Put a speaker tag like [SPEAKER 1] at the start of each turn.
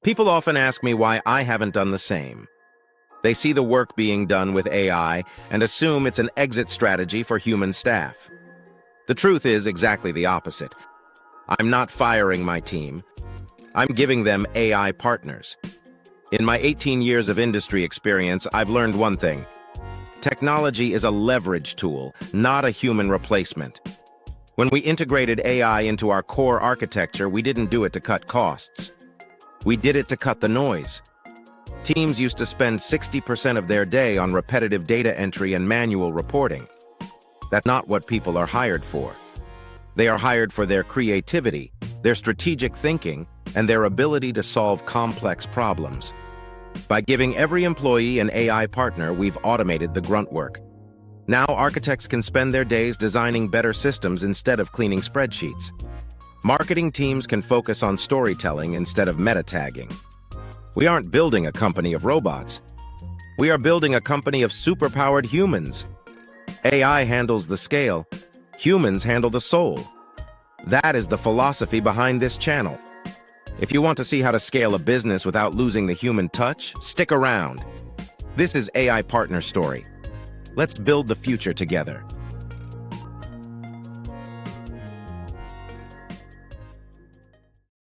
[SPEAKER 1] People often ask me why I haven't done the same. They see the work being done with AI and assume it's an exit strategy for human staff. The truth is exactly the opposite. I'm not firing my team. I'm giving them AI partners. In my 18 years of industry experience, I've learned one thing. Technology is a leverage tool, not a human replacement. When we integrated AI into our core architecture, we didn't do it to cut costs. We did it to cut the noise. Teams used to spend 60% of their day on repetitive data entry and manual reporting. That's not what people are hired for. They are hired for their creativity, their strategic thinking, and their ability to solve complex problems. By giving every employee an AI partner, we've automated the grunt work. Now architects can spend their days designing better systems instead of cleaning spreadsheets. Marketing teams can focus on storytelling instead of meta-tagging. We aren't building a company of robots. We are building a company of superpowered humans. AI handles the scale. Humans handle the soul. That is the philosophy behind this channel. If you want to see how to scale a business without losing the human touch, stick around. This is AI Partner Story. Let's build the future together.